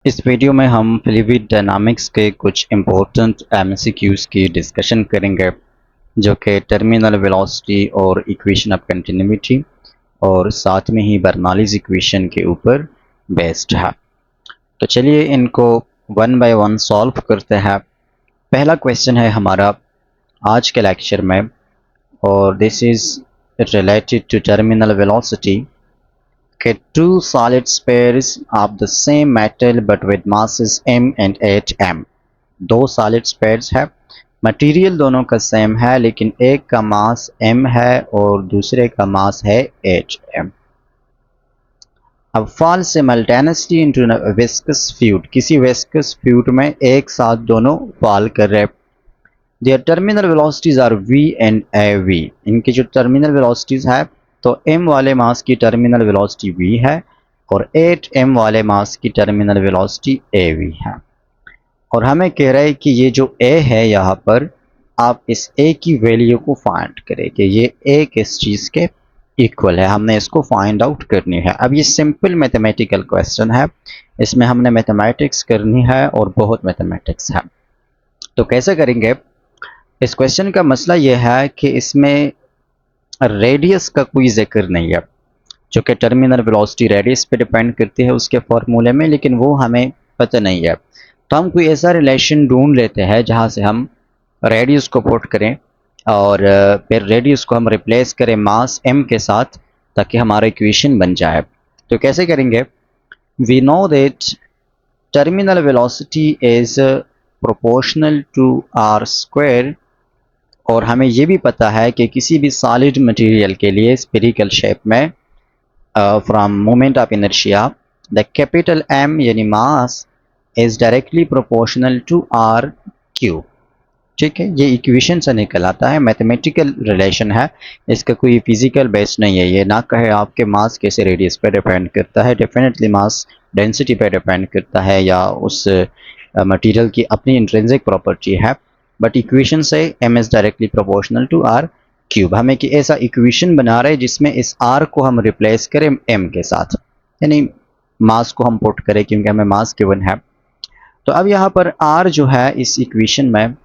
इस वीडियो में हम फ्लूइड डायनामिक्स के कुछ इम्पोर्टेंट एमसीक्यूज़ की डिस्कशन करेंगे जो कि टर्मिनल वेलोसिटी और इक्वेशन ऑफ कंटिन्यूटी और साथ में ही बर्नौलीज़ इक्वेशन के ऊपर बेस्ड है। तो चलिए इनको वन बाय वन सॉल्व करते हैं। पहला क्वेश्चन है हमारा आज के लेक्चर में और this is related to terminal velocity के two solid pairs of the same metal but with masses m and 8m। दो सॉलिड पेयर्स है, मटेरियल दोनों का सेम है लेकिन एक का मास m है और दूसरे का मास है 8m। अब fall simultaneously into viscous fluid, किसी विस्कस फ्लूइड में एक साथ दोनों फॉल कर रहे। Their terminal velocities are v and av। इनकी जो टर्मिनल वेलोसिटीज है तो m वाले मास की टर्मिनल वेलोसिटी v है और 8m वाले मास की टर्मिनल वेलोसिटी av है। और हमें कह रहा है कि ये जो a है यहाँ पर आप इस a की वैल्यू को फाइंड करें कि ये a किस चीज़ के इक्वल है, हमने इसको फाइंड आउट करनी है। अब ये सिंपल मैथमेटिकल क्वेश्चन है, इसमें हमने मैथमेटिक्स करनी है और बहुत मैथमेटिक्स है। तो कैसे करेंगे? इस क्वेश्चन का मसला यह है कि इसमें रेडियस का कोई जिक्र नहीं है, जो कि टर्मिनल वेलोसिटी रेडियस पे डिपेंड करती है उसके फॉर्मूले में, लेकिन वो हमें पता नहीं है। तो हम कोई ऐसा रिलेशन ढूंढ लेते हैं जहाँ से हम रेडियस को पुट करें और फिर रेडियस को हम रिप्लेस करें मास m के साथ ताकि हमारा इक्वेशन बन जाए। तो कैसे करेंगे? We know that terminal velocity is proportional to r square, और हमें ये भी पता है कि किसी भी सॉलिड मटेरियल के लिए स्फेरिकल शेप में from moment of inertia the capital M यानी mass is directly proportional to r cube. ठीक है, ये इक्वेशन से निकल आता है, मैथमेटिकल रिलेशन है, इसका कोई फिजिकल बेस नहीं है। ये ना कहे आपके मास कैसे रेडियस पे डिपेंड करता है, डेफिनेटली मास डेंसिटी पे डिपेंड करता है या उस मटेरियल की अपनी इंट्रिंसिक प्रॉपर्टी है, बट इक्वेशन से m is directly proportional to r cube. हमें कि ऐसा इक्वेशन बना रहे जिसमें इस r को हम रिप्लेस करें m के साथ, यानी मास को हम पुट करें क्योंकि हमें मास गिवन है। तो अब यहाँ पर r जो है इस इक्वेशन में,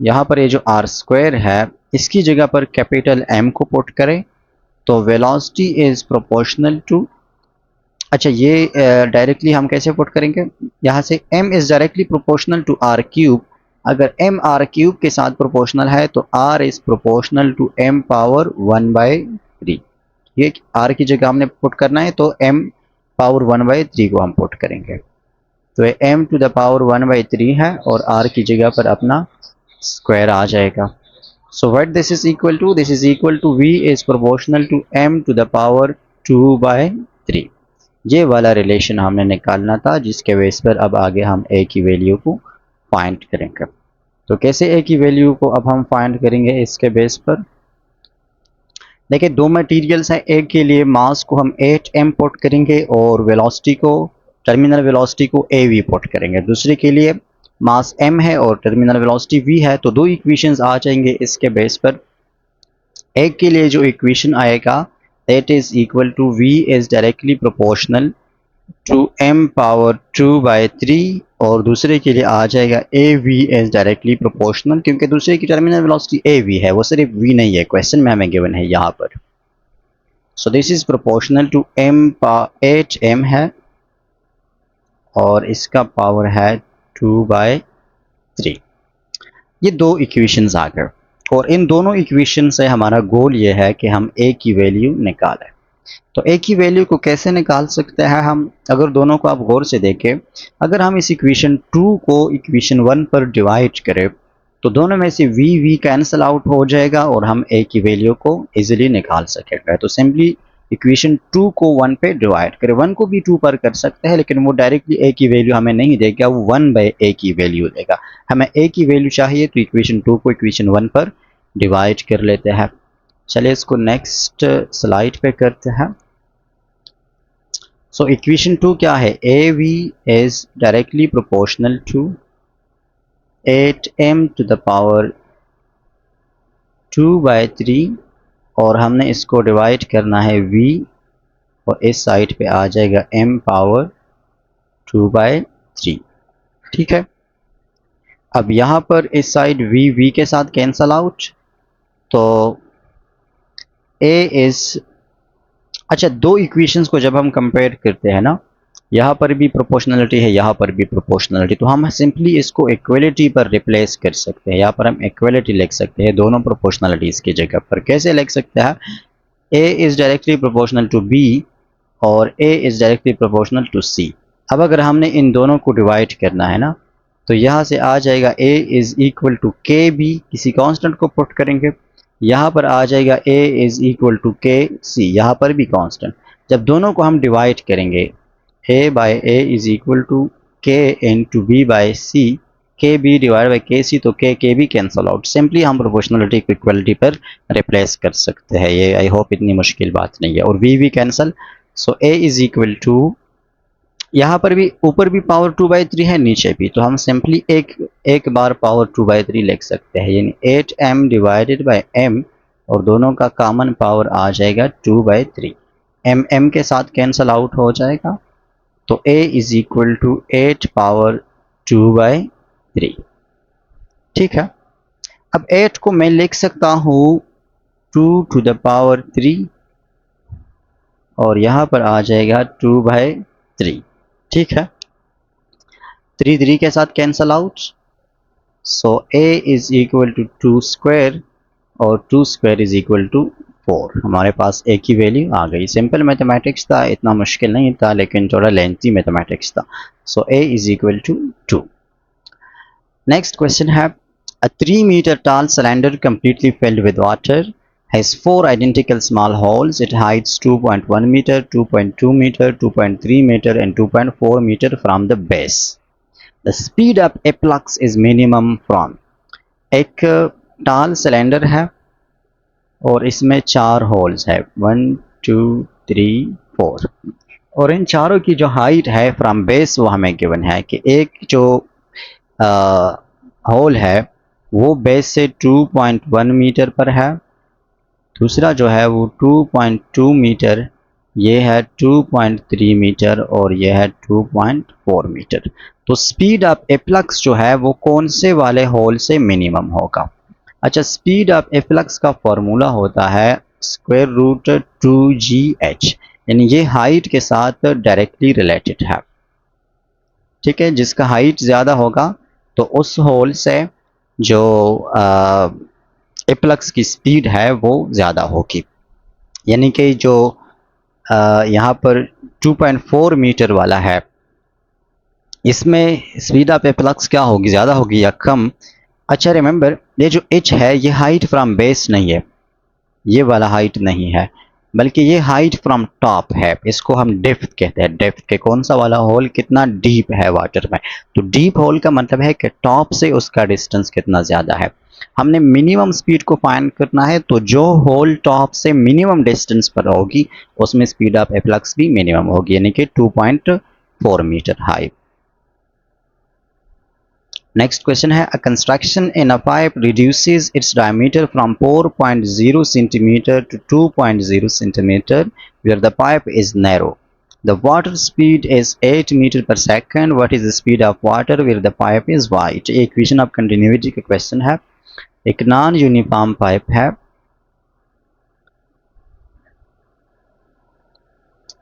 यहाँ पर ये जो आर स्क्वायर है इसकी जगह पर कैपिटल M को पुट करें तो वेलोसिटी इज प्रोपोर्शनल टू, अच्छा ये डायरेक्टली हम कैसे पुट करेंगे? यहाँ से m is directly proportional to r cube. अगर m r क्यूब के साथ प्रोपोर्शनल है तो r is proportional to m power 1/3। ये r की जगह हमने पुट करना है तो m पावर 1/3 को हम पुट करेंगे, तो ये m टू द पावर 1/3 है और r की जगह पर अपना स्क्वायर आ जाएगा। So what this is equal to? This is equal to v is proportional to m to the power 2/3। ये वाला रिलेशन हमने निकालना था जिसके बेस पर अब आगे हम a की वैल्यू को फाइंड करेंगे। तो कैसे a की वैल्यू को अब हम फाइंड करेंगे? इसके बेस पर देखिए दो मटेरियल्स हैं, एक के लिए मास को हम 8m पुट करेंगे और वेलोसिटी को, टर्मिनल वेलोसिटी को av पुट करेंगे। दूसरे के लिए मास m है और टर्मिनल वेलोसिटी v है। तो दो इक्वेशंस आ जाएंगे इसके बेस पर। एक के लिए जो इक्वेशन आएगा that is equal to v is directly proportional to m power 2/3 और दूसरे के लिए आ जाएगा av इज डायरेक्टली प्रोपोर्शनल, क्योंकि दूसरे की टर्मिनल वेलोसिटी av है, वो सिर्फ v नहीं है, क्वेश्चन में हमें गिवन है यहाँ पर। So this is proportional to m 8m है और इसका पावर है 2/3। ये दो इक्वेशंस आ गए और इन दोनों इक्वेशन से हमारा गोल ये है कि हम a की वैल्यू निकालें। तो a की वैल्यू को कैसे निकाल सकते हैं हम? अगर दोनों को आप गौर से देखें, अगर हम इस इक्वेशन 2 को इक्वेशन 1 पर डिवाइड करें तो दोनों में से v कैंसिल आउट हो जाएगा और हम a की वैल्यू को इजीली निकाल सकेंगे। तो सिंपली इक्वेशन 2 को 1 पे डिवाइड करें, 1 को भी 2 पर कर सकते हैं लेकिन वो डायरेक्टली a की वैल्यू हमें नहीं देगा, वो 1/a की वैल्यू देगा। हमें a की वैल्यू चाहिए तो इक्वेशन 2 को इक्वेशन 1 पर डिवाइड कर लेते हैं। चलिए इसको नेक्स्ट स्लाइड पे करते हैं। सो इक्वेशन 2 क्या है? av is directly proportional to 8m to the power 2/3 और हमने इसको डिवाइड करना है v और इस साइड पे आ जाएगा m पावर 2/3। ठीक है, अब यहाँ पर इस साइड v के साथ कैंसल आउट, तो a इज, अच्छा दो इक्वेशंस को जब हम कंपेयर करते हैं ना, यहाँ पर भी प्रोपोर्शनलिटी है, यहाँ पर भी प्रोपोर्शनलिटी, तो हम सिंपली इसको इक्वलिटी पर रिप्लेस कर सकते हैं। यहाँ पर हम इक्वलिटी लिख सकते हैं दोनों प्रोपोर्शनलिटीज़ की जगह पर। कैसे लिख सकते हैं? a is directly proportional to b और a is directly proportional to c। अब अगर हमने इन दोनों को डिवाइड करना है ना, तो यहाँ से आ जाएगा a इज़ इक्वल टू के बी, किसी कांस्टेंट को पुट करेंगे, यहाँ पर आ जाएगा a इज़ इक्वल टू के सी, यहाँ पर भी कांस्टेंट। जब दोनों को हम डिवाइड करेंगे, a by a is equal to k into b by c सी, k b divide by k c, तो के भी कैंसल आउट। सिंपली हम प्रोपोर्शनलिटी को इक्वलिटी पर रिप्लेस कर सकते हैं। ये आई होप इतनी मुश्किल बात नहीं है। और v cancel, so a is equal to, यहाँ पर भी ऊपर भी पावर 2/3 है, नीचे भी, तो हम सिंपली एक बार पावर 2/3 लिख सकते हैं, यानी 8m डिवाइडेड बाय m, और दोनों का कॉमन पावर आ जाएगा 2/3। m के साथ कैंसल आउट हो जाएगा, तो a is equal to 8 power 2/3। ठीक है, अब 8 को मैं लिख सकता हूँ 2 टू द पावर 3, और यहाँ पर आ जाएगा 2/3। ठीक है, 3 के साथ cancel out, so a is equal to 2 square, और 2 स्क्वायर इज इक्वल टू 4। हमारे पास a की वैल्यू आ गई। सिंपल मैथमेटिक्स था, इतना मुश्किल नहीं था, लेकिन थोड़ा लेंथी मैथमेटिक्स था। So a is equal to 2। Next question है, a 3 meter tall cylinder completely filled with water has 4 identical small holes. It heights 2.1 meter, 2.2 meter, 2.3 meter and 2.4 meter from the base. The speed of efflux is minimum from। एक टाल cylinder है और इसमें 4 holes है, 1 2 3 4, और इन चारों की जो हाइट है फ्रॉम बेस वो हमें गिवन है कि एक जो होल है वो बेस से 2.1 मीटर पर है, दूसरा जो है वो 2.2 मीटर, ये है 2.3 मीटर, और ये है 2.4 मीटर। तो स्पीड ऑफ एफ्लक्स जो है वो कौन से वाले होल से मिनिमम होगा? अच्छा, स्पीड ऑफ एफ्लक्स का फॉर्मूला होता है स्क्वायर रूट 2gh, यानी ये हाइट के साथ डायरेक्टली रिलेटेड है। ठीक है, जिसका हाइट ज़्यादा होगा तो उस होल से जो एफ्लक्स की स्पीड है वो ज़्यादा होगी। यानी कि जो यहाँ पर 2.4 मीटर वाला है, इसमें स्पीड ऑफ एफ्लक्स क्या होगी, ज़्यादा होगी या कम? अच्छा रिमेंबर, ये जो h है ये हाइट फ्रॉम बेस नहीं है, ये वाला हाइट नहीं है, बल्कि ये हाइट फ्रॉम टॉप है। इसको हम डेप्थ कहते हैं। डेप्थ के कौन सा वाला होल कितना डीप है वाटर में, तो डीप होल का मतलब है कि टॉप से उसका डिस्टेंस कितना ज़्यादा है। हमने मिनिमम स्पीड को फाइंड करना है, तो जो होल टॉप से मिनिमम डिस्टेंस पर होगी उसमें स्पीड ऑफ एफ्लक्स भी मिनिमम होगी, यानी कि 2.4 मीटर हाई। नेक्स्ट क्वेश्चन है, a construction in a pipe reduces its diameter from 4.0 centimeter to 2.0 centimeter where the pipe is narrow. The water speed is 8 meter per second. What is the speed of water where the pipe is wide? एक equation of continuity का question है। एक non uniform pipe है,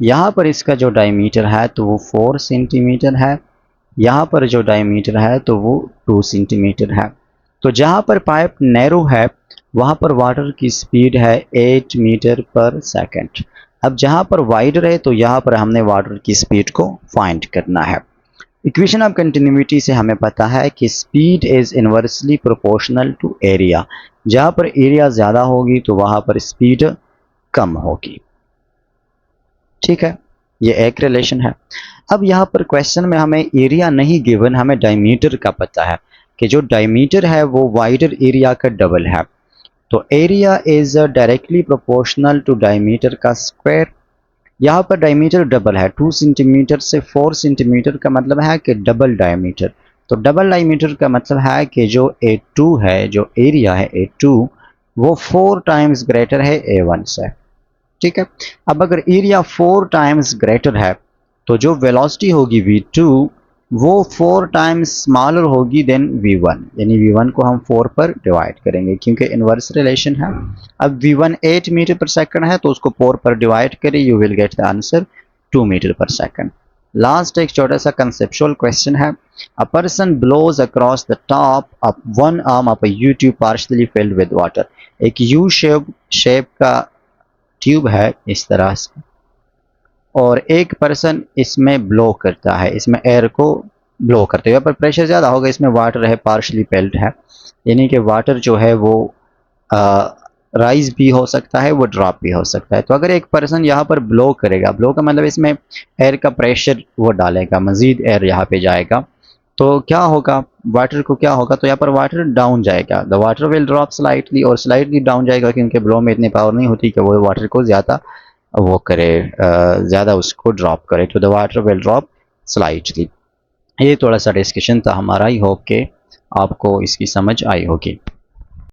यहाँ पर इसका जो diameter है तो वो 4 सेंटीमीटर है, यहाँ पर जो डायमीटर है तो वो 2 सेंटीमीटर है। तो जहाँ पर पाइप नैरो है वहाँ पर वाटर की स्पीड है 8 मीटर पर सेकंड। अब जहाँ पर वाइडर है तो यहाँ पर हमने वाटर की स्पीड को फाइंड करना है। इक्वेशन ऑफ कंटिन्यूटी से हमें पता है कि speed is inversely proportional to area. जहाँ पर एरिया ज़्यादा होगी तो वहाँ पर स्पीड कम होगी। ठीक है, ये एक रिलेशन है। अब यहाँ पर क्वेश्चन में हमें एरिया नहीं गिवन, हमें डायमीटर का पता है कि जो डायमीटर है वो वाइडर एरिया का डबल है। तो area is directly proportional to diameter का स्क्वायर। यहाँ पर डायमीटर डबल है, 2 सेंटीमीटर से 4 सेंटीमीटर का मतलब है कि डबल डायमीटर। तो डबल डायमीटर का मतलब है कि जो A2 है, जो एरिया है A2, वो 4 टाइम्स ग्रेटर है A1 से। ठीक है, अब अगर एरिया 4 टाइम्स ग्रेटर है तो जो वेलोसिटी होगी v2 वो 4 टाइम्स स्मॉलर होगी देन v1, यानी v1 को हम 4 पर डिवाइड करेंगे क्योंकि इनवर्स रिलेशन है। अब v1 8 मीटर पर सेकंड है तो उसको 4 पर डिवाइड करें, you will get the answer 2 metre पर सेकंड। लास्ट एक छोटा सा कंसेप्चुअल क्वेश्चन है। A person blows across the top of one arm of a U tube partially filled with water. एक यू शेप का ट्यूब है इस तरह से, और एक पर्सन इसमें ब्लो करता है, इसमें एयर को ब्लो करते हुए, पर प्रेशर ज़्यादा होगा, इसमें वाटर है, पार्शली पेल्ट है, यानी कि वाटर जो है वो राइज भी हो सकता है, वो ड्रॉप भी हो सकता है। तो अगर एक पर्सन यहाँ पर ब्लो करेगा, ब्लो का मतलब इसमें एयर का प्रेशर वो डालेगा, मज़ीद एयर यहाँ पे जाएगा, तो क्या होगा, वाटर को क्या होगा, तो यहाँ पर वाटर डाउन जाएगा, the water will drop slightly, और स्लाइटली डाउन जाएगा क्योंकि ब्लो में इतनी पावर नहीं होती कि वो वाटर को ज़्यादा वो करे, ज़्यादा उसको ड्रॉप करे, तो the water will drop slightly. ये थोड़ा सा डिस्कशन था हमारा, आई होप के आपको इसकी समझ आई होगी।